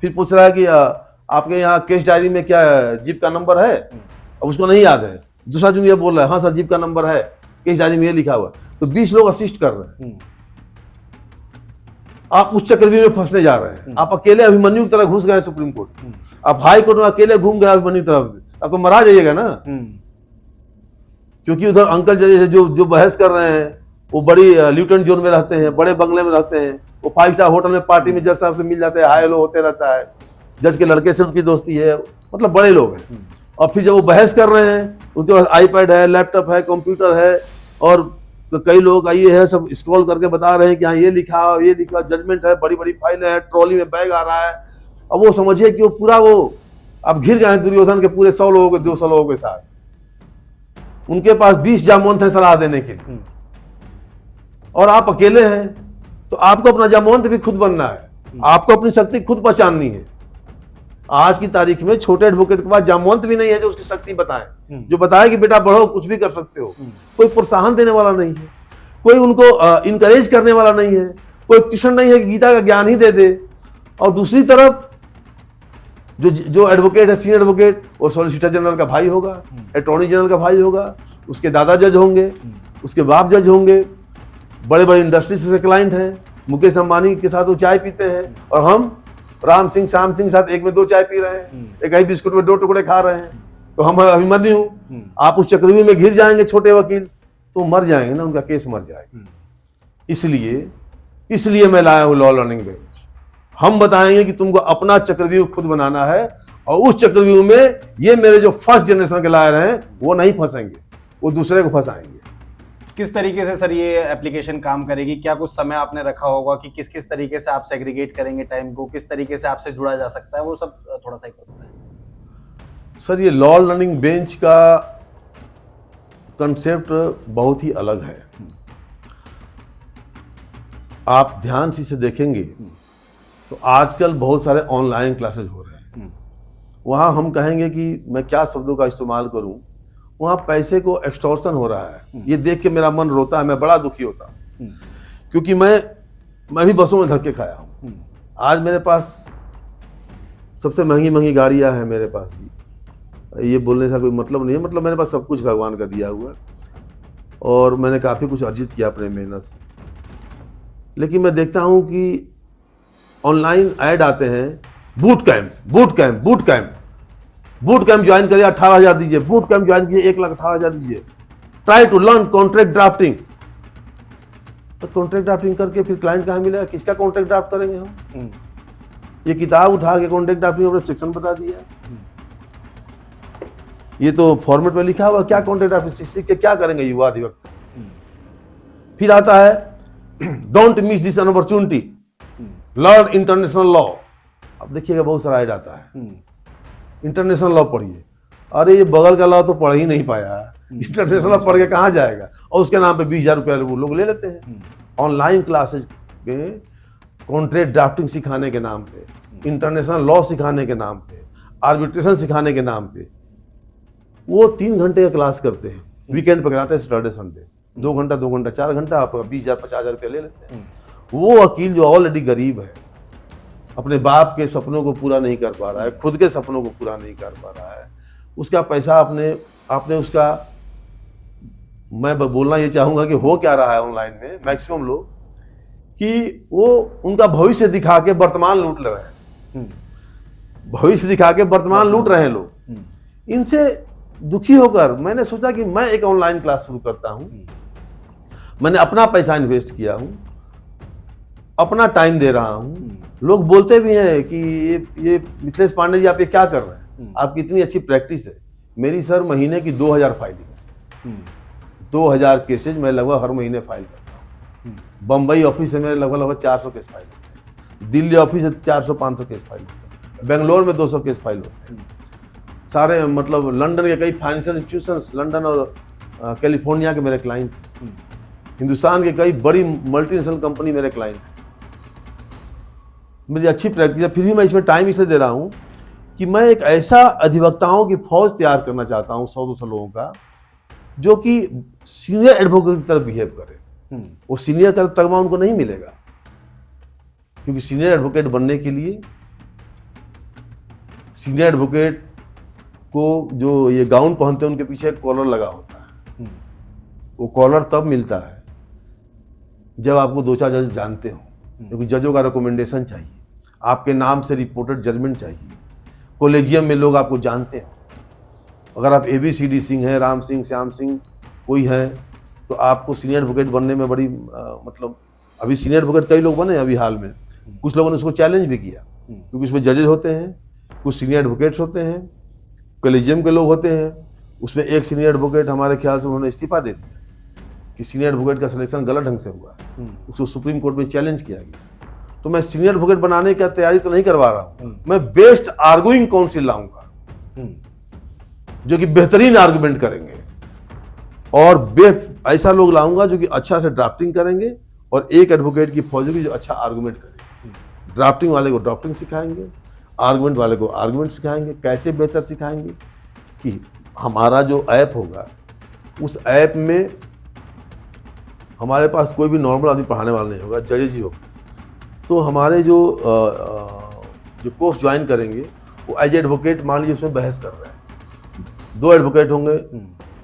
Speaker 1: फिर पूछ रहा है कि आपके यहाँ केस डायरी में क्या जीप का नंबर है, अब उसको नहीं याद है, दूसरा जूनियर बोल रहा है हाँ सर जीप का नंबर है, केस डायरी में ये लिखा हुआ, तो 20 लोग असिस्ट कर रहे हैं, आप उस चक्रव्यूह में फंसने जा रहे हैं। आप अकेले अभिमन्यु की तरह घुस गए सुप्रीम कोर्ट, आप हाई कोर्ट में अकेले घूम गए अभिमन्यु की तरफ, अब तो मरा जाइएगा ना। क्योंकि उधर अंकल जज जो बहस कर रहे हैं वो बड़ी ल्यूटेंट जोन में रहते हैं, बड़े बंगले में रहते हैं, वो 5 स्टार होटल में पार्टी में जज साहब से मिल जाते हैं, हाय हेलो होते रहता है, जज के लड़के से उनकी दोस्ती है, मतलब बड़े लोग हैं। और फिर जब वो बहस कर रहे हैं उनके पास आईपैड है, लैपटॉप है, कंप्यूटर है, और कई लोग आइए है सब स्क्रॉल करके बता रहे हैं कि हाँ ये लिखा जजमेंट है, बड़ी बड़ी फाइलें हैं, ट्रॉली में बैग आ रहा है। अब वो समझिए कि वो पूरा वो अब घिर गए हैं दुर्योधन के पूरे 100 लोगों के 200 लोगों के साथ, उनके पास 20 जामवंत है सलाह देने के लिए, और आप अकेले हैं, तो आपको अपना जामवंत भी खुद बनना है, आपको अपनी शक्ति खुद पहचाननी है। आज की तारीख में छोटे एडवोकेट के पास जामवंत भी नहीं है जो उसकी शक्ति बताए, जो बताए कि बेटा बढ़ो कुछ भी कर सकते हो। कोई प्रोत्साहन देने वाला नहीं है, कोई उनको इनकरेज करने वाला नहीं है, कोई ट्यूशन नहीं है कि गीता का ज्ञान ही दे दे। और दूसरी तरफ जो एडवोकेट है, सीनियर एडवोकेट, वो सॉलिसिटर जनरल का भाई होगा, अटॉर्नी जनरल का भाई होगा, उसके दादा जज होंगे, उसके बाप जज होंगे, बड़े बड़े इंडस्ट्री से क्लाइंट हैं, मुकेश अंबानी के साथ वो चाय पीते हैं, और हम राम सिंह श्याम सिंह साथ एक में 2 चाय पी रहे हैं, एक ही बिस्कुट में 2 टुकड़े खा रहे हैं। तो हम अभिमन्यु, आप उस चक्रव्यूह में घिर जाएंगे छोटे वकील, तो मर जाएंगे ना, उनका केस मर जाएगा। इसलिए मैं लाया हूं लॉ लर्निंग बेंच। हम बताएंगे कि तुमको अपना चक्रव्यूह खुद बनाना है, और उस चक्रव्यूह में ये मेरे जो फर्स्ट जनरेशन के लायर हैं वो नहीं फंसेंगे, वो दूसरे को फंसाएंगे।
Speaker 2: किस तरीके से सर ये एप्लीकेशन काम करेगी? क्या कुछ समय आपने रखा होगा कि किस किस तरीके से आप सेग्रीगेट करेंगे टाइम को, किस तरीके से आपसे जुड़ा जा सकता है, वो सब थोड़ा सा बताएं।
Speaker 1: सर ये लॉ लर्निंग बेंच का कंसेप्ट बहुत ही अलग है। आप ध्यान से इसे देखेंगे तो आजकल बहुत सारे ऑनलाइन क्लासेज हो रहे हैं, वहाँ हम कहेंगे कि मैं क्या शब्दों का इस्तेमाल करूं, वहाँ पैसे को एक्सटॉर्शन हो रहा है। ये देख के मेरा मन रोता है, मैं बड़ा दुखी होता हूँ, क्योंकि मैं भी बसों में धक्के खाया हूँ। आज मेरे पास सबसे महंगी गाड़ियाँ हैं, मेरे पास भी, ये बोलने से कोई मतलब नहीं है, मतलब मेरे पास सब कुछ भगवान का दिया हुआ है, और मैंने काफ़ी कुछ अर्जित किया अपने मेहनत से। लेकिन मैं देखता हूँ कि ऑनलाइन ऐड आते हैं, बूट कैंप ज्वाइन करिए 18,000 दीजिए, बूट कैंप ज्वाइन कीजिए 1,18,000 दीजिए, try to learn contract drafting. तो कॉन्ट्रैक्ट ड्राफ्टिंग करके फिर क्लाइंट कहाँ मिलेगा, किसका कॉन्ट्रैक्ट ड्राफ्ट करेंगे हम? ये किताब उठा के कॉन्ट्रैक्ट ड्राफ्टिंग अपना सेक्शन बता दिया, ये तो फॉर्मेट में लिखा हुआ, क्या कॉन्ट्रैक्ट ड्राफ्टिंग सीख के क्या करेंगे युवा अधिवक्ता? फिर आता है don't miss this opportunity, learn international law. अब देखिएगा बहुत सारा ऐड आता है, इंटरनेशनल लॉ पढ़िए। अरे ये बगल का लॉ तो पढ़ ही नहीं पाया, इंटरनेशनल लॉ पढ़ के कहाँ जाएगा? और उसके नाम पे 20,000 रुपया वो लोग ले लेते हैं। ऑनलाइन क्लासेज में कॉन्ट्रैक्ट ड्राफ्टिंग सिखाने के नाम पे, इंटरनेशनल लॉ सिखाने के नाम पे, आर्बिट्रेशन सिखाने के नाम पे वो 3 घंटे का क्लास करते हैं, वीकेंड पे कराते हैं, सैटरडे संडे 2 घंटा 4 घंटा, आप 20,000 50,000 रुपया ले लेते हैं। वो वकील जो ऑलरेडी गरीब है, अपने बाप के सपनों को पूरा नहीं कर पा रहा है, खुद के सपनों को पूरा नहीं कर पा रहा है, उसका पैसा आपने उसका, मैं बोलना ये चाहूँगा कि हो क्या रहा है ऑनलाइन में मैक्सिमम लोग, कि वो उनका भविष्य दिखा के वर्तमान लूट रहे हैं, भविष्य दिखा के वर्तमान लूट रहे हैं लोग। इनसे दुखी होकर मैंने सोचा कि मैं एक ऑनलाइन क्लास शुरू करता हूँ। मैंने अपना पैसा इन्वेस्ट किया हूँ, अपना टाइम दे रहा हूँ। लोग बोलते भी हैं कि ये मिथिलेश पांडे जी आप ये क्या कर रहे हैं, आपकी इतनी अच्छी प्रैक्टिस है। मेरी सर महीने की 2,000 फाइलिंग है, 2,000 केसेज मैं लगभग हर महीने फाइल करता हूँ। बम्बई ऑफिस से मेरे लगभग 400 केस फाइल होते हैं, दिल्ली ऑफिस से 400-500 केस फाइल होते हैं, बेंगलोर में 200 केस फाइल होते हैं, सारे मतलब लंदन के कई फाइनेंशियल इंस्टीट्यूशंस, लंदन और कैलिफोर्निया के मेरे क्लाइंट, हिंदुस्तान के कई बड़ी मल्टीनेशनल कंपनी मेरे क्लाइंट हैं। मेरी अच्छी प्रैक्टिस है, फिर भी मैं इसमें टाइम इसलिए दे रहा हूँ कि मैं एक ऐसा अधिवक्ताओं की फौज तैयार करना चाहता हूँ 100-200 लोगों का, जो कि सीनियर एडवोकेट की तरह बिहेव करे। वो सीनियर का तगमा उनको नहीं मिलेगा, क्योंकि सीनियर एडवोकेट बनने के लिए सीनियर एडवोकेट को जो ये गाउन पहनते हैं उनके पीछे एक कॉलर लगा होता है। वो कॉलर तब मिलता है जब आपको 2-4 जज जानते हो, क्योंकि जजों का रिकमेंडेशन चाहिए, आपके नाम से रिपोर्टेड जजमेंट चाहिए, कॉलेजियम में लोग आपको जानते हैं। अगर आप ABCD सिंह हैं, राम सिंह, श्याम सिंह कोई है, तो आपको सीनियर एडवोकेट बनने में बड़ी मतलब अभी सीनियर एडवोकेट कई लोग बने अभी हाल में, कुछ लोगों ने उसको चैलेंज भी किया, क्योंकि उसमें जजेज होते हैं, कुछ सीनियर एडवोकेट्स होते हैं, कॉलेजियम के लोग होते हैं। उसमें एक सीनियर एडवोकेट हमारे ख्याल से उन्होंने इस्तीफा दे दिया कि सीनियर एडवोकेट का सिलेक्शन गलत ढंग से हुआ, उसको सुप्रीम कोर्ट में चैलेंज किया गया। तो मैं सीनियर एडवोकेट बनाने की तैयारी तो नहीं करवा रहा हूँ, मैं बेस्ट आर्गुइंग काउंसिल लाऊंगा जो कि बेहतरीन आर्गुमेंट करेंगे, और ऐसा लोग लाऊंगा जो कि अच्छा से ड्राफ्टिंग करेंगे, और एक एडवोकेट की फौज होगी जो अच्छा आर्गुमेंट करेंगे। ड्राफ्टिंग वाले को ड्राफ्टिंग सिखाएंगे, आर्गुमेंट वाले को आर्गुमेंट सिखाएंगे। कैसे बेहतर सिखाएंगे कि हमारा जो ऐप होगा उस ऐप में हमारे पास कोई भी नॉर्मल आदमी पढ़ाने वाला नहीं होगा, जजेज ही होगा। तो हमारे जो कोर्स ज्वाइन करेंगे वो एज एडवोकेट मान लीजिए उसमें बहस कर रहे हैं, 2 एडवोकेट होंगे,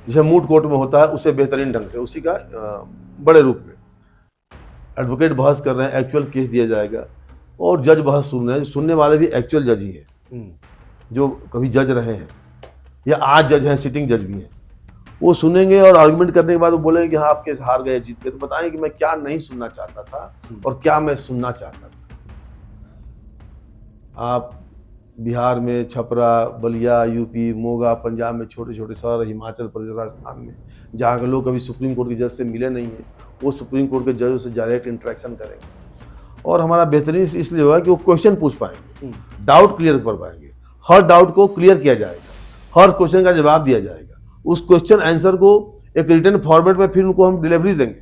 Speaker 1: जैसे मूट कोर्ट में होता है उससे बेहतरीन ढंग से, उसी का बड़े रूप में एडवोकेट बहस कर रहे हैं, एक्चुअल केस दिया जाएगा, और जज बहस सुन रहे हैं। सुनने वाले भी एक्चुअल जज ही है, जो कभी जज रहे हैं या आज जज हैं, सिटिंग जज भी हैं। वो सुनेंगे और आर्गुमेंट करने के बाद वो बोलेंगे कि हाँ आप केस हार गए, जीत गए। तो बताएंगे कि मैं क्या नहीं सुनना चाहता था और क्या मैं सुनना चाहता था। आप बिहार में छपरा, बलिया, यूपी, मोगा, पंजाब में छोटे छोटे शहर, हिमाचल प्रदेश, राजस्थान में जहाँ के लोग कभी सुप्रीम कोर्ट के जज से मिले नहीं हैं, वो सुप्रीम कोर्ट के जजों से डायरेक्ट इंटरेक्शन करेंगे। और हमारा बेहतरीन इसलिए होगा कि वो क्वेश्चन पूछ पाएंगे, डाउट क्लियर कर पाएंगे, हर डाउट को क्लियर किया जाएगा, हर क्वेश्चन का जवाब दिया जाएगा। उस क्वेश्चन आंसर को एक रिटन फॉर्मेट में फिर उनको हम डिलीवरी देंगे,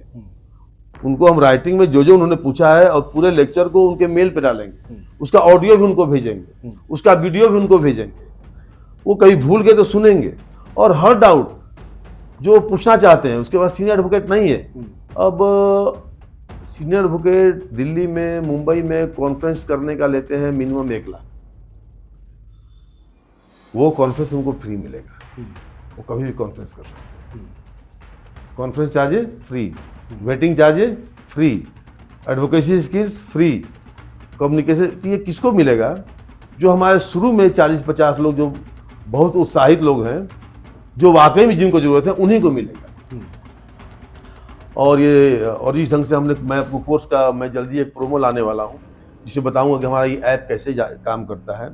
Speaker 1: उनको हम राइटिंग में जो उन्होंने पूछा है और पूरे लेक्चर को उनके मेल पे डालेंगे, उसका ऑडियो भी उनको भेजेंगे, उसका वीडियो भी उनको भेजेंगे। वो कभी भूल गए तो सुनेंगे, और हर डाउट जो पूछना चाहते हैं। उसके बाद सीनियर एडवोकेट नहीं है, अब सीनियर एडवोकेट दिल्ली में, मुंबई में कॉन्फ्रेंस करने का लेते हैं मिनिमम 1 लाख। वो कॉन्फ्रेंस उनको फ्री मिलेगा, वो कभी भी कॉन्फ्रेंस कर सकते हैं। Conference charges free, waiting charges free, advocacy skills free, communication. ये किसको मिलेगा? जो हमारे शुरू में 40-50 लोग जो बहुत उत्साहित लोग हैं, जो वाकई में जिनको जरूरत है, उन्हीं को मिलेगा। और इस ढंग से मैं आपको कोर्स का मैं जल्दी एक प्रोमो लाने वाला हूँ, जिसे बताऊंगा कि हमारा ये ऐप कैसे काम करता है,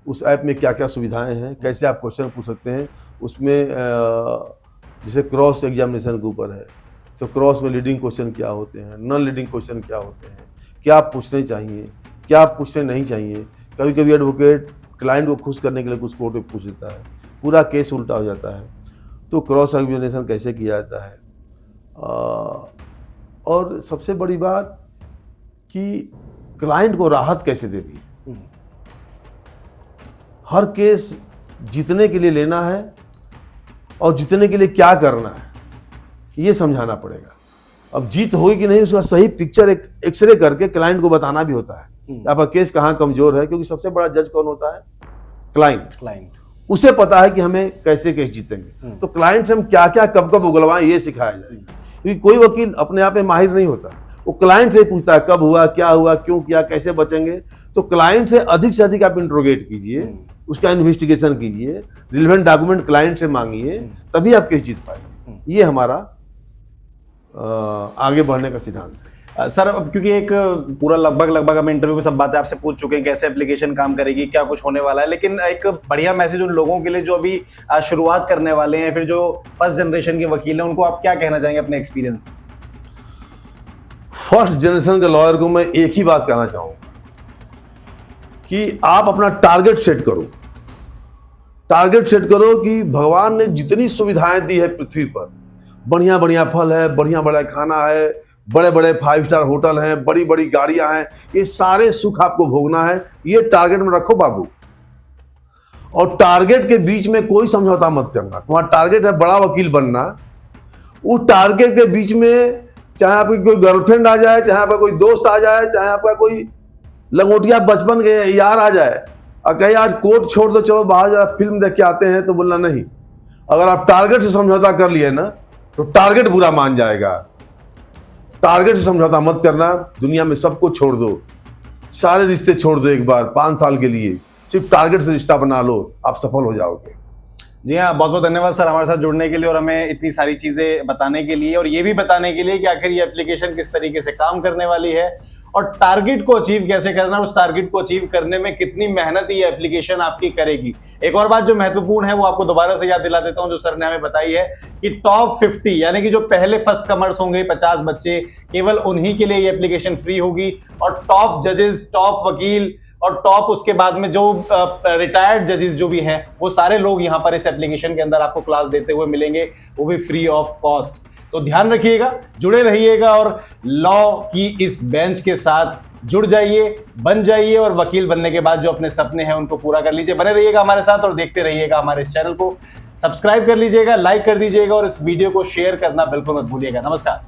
Speaker 1: उस ऐप में क्या क्या सुविधाएं हैं, कैसे आप क्वेश्चन पूछ सकते हैं। उसमें जैसे क्रॉस एग्जामिनेशन के ऊपर है, तो क्रॉस में लीडिंग क्वेश्चन क्या होते हैं, नॉन लीडिंग क्वेश्चन क्या होते हैं, क्या आप पूछने चाहिए, क्या आप पूछने नहीं चाहिए। कभी कभी एडवोकेट क्लाइंट को खुश करने के लिए कुछ कोर्ट में पूछ लेता है, पूरा केस उल्टा हो जाता है। तो क्रॉस एग्जामिनेशन कैसे किया जाता है, और सबसे बड़ी बात कि क्लाइंट को राहत कैसे देनी है। हर केस जीतने के लिए लेना है और जीतने के लिए क्या करना है, ये समझाना पड़ेगा। अब जीत होगी कि नहीं, उसका सही पिक्चर एक एक्सरे करके क्लाइंट को बताना भी होता है आपका केस कहाँ कमजोर है, क्योंकि सबसे बड़ा जज कौन होता है? क्लाइंट। उसे पता है कि हमें कैसे केस जीतेंगे। तो क्लाइंट से हम क्या क्या कब कब उगलवाएं, ये सिखाया जाएगा। क्योंकि कोई वकील अपने आप में माहिर नहीं होता, वो क्लाइंट से पूछता है कब हुआ, क्या हुआ, क्यों किया, कैसे बचेंगे। तो क्लाइंट से अधिक आप इंट्रोगेट कीजिए, उसका इन्वेस्टिगेशन कीजिए, रिलेवेंट डॉक्यूमेंट क्लाइंट से मांगिए, तभी आप केस जीत पाएंगे। ये हमारा आगे बढ़ने का सिद्धांत है।
Speaker 2: सर, अब क्योंकि एक पूरा लगभग हम इंटरव्यू में सब बातें आपसे पूछ चुके हैं, कैसे एप्लीकेशन काम करेगी, क्या कुछ होने वाला है, लेकिन एक बढ़िया मैसेज उन लोगों के लिए जो अभी शुरुआत करने वाले हैं, फिर जो फर्स्ट जनरेशन के वकील हैं, उनको आप क्या कहना चाहेंगे अपने एक्सपीरियंस से?
Speaker 1: फर्स्ट जनरेशन के लॉयर को मैं एक ही बात कहना चाहूंगा कि आप अपना टारगेट सेट करो। टारगेट सेट करो कि भगवान ने जितनी सुविधाएं दी है पृथ्वी पर, बढ़िया बढ़िया फल है, बढ़िया बढ़िया खाना है, बड़े बड़े 5 स्टार होटल हैं, बड़ी बड़ी गाड़ियां हैं, ये सारे सुख आपको भोगना है। ये टारगेट में रखो बाबू, और टारगेट के बीच में कोई समझौता मत करना। तुम्हारा टारगेट है बड़ा वकील बनना, उस टारगेट के बीच में चाहे आपकी कोई गर्लफ्रेंड आ जाए, चाहे आपका कोई दोस्त आ जाए, चाहे आपका कोई लंगोटिया बचपन के यार आ जाए, और कहीं आज कोर्ट छोड़ दो, चलो बाहर जरा फिल्म देख के आते हैं, तो बोलना नहीं। अगर आप टारगेट से समझौता कर लिए ना, तो टारगेट बुरा मान जाएगा। टारगेट से समझौता मत करना, दुनिया में सबको छोड़ दो, सारे रिश्ते छोड़ दो एक बार 5 साल के लिए, सिर्फ टारगेट से रिश्ता बना लो, आप सफल हो जाओगे।
Speaker 2: जी हाँ, बहुत बहुत धन्यवाद सर हमारे साथ जुड़ने के लिए और हमें इतनी सारी चीजें बताने के लिए, और ये भी बताने के लिए कि आखिर ये एप्लीकेशन किस तरीके से काम करने वाली है और टारगेट को अचीव कैसे करना है, उस टारगेट को अचीव करने में कितनी मेहनत ये एप्लीकेशन आपकी करेगी। एक और बात जो महत्वपूर्ण है वो आपको दोबारा से याद दिला देता हूं, जो सर ने हमें बताई है कि टॉप 50 यानी कि जो पहले फर्स्ट कमर्स होंगे 50 बच्चे, केवल उन्हीं के लिए ये एप्लीकेशन फ्री होगी। और टॉप जजेस, टॉप वकील और टॉप उसके बाद में जो रिटायर्ड जजेस जो भी हैं, वो सारे लोग यहाँ पर इस एप्लीकेशन के अंदर आपको क्लास देते हुए मिलेंगे, वो भी फ्री ऑफ कॉस्ट। तो ध्यान रखिएगा, जुड़े रहिएगा और लॉ की इस बेंच के साथ जुड़ जाइए, बन जाइए और वकील बनने के बाद जो अपने सपने हैं उनको पूरा कर लीजिए। बने रहिएगा हमारे साथ और देखते रहिएगा हमारे इस चैनल को। सब्सक्राइब कर लीजिएगा, लाइक कर दीजिएगा और इस वीडियो को शेयर करना बिल्कुल मत भूलिएगा। नमस्कार।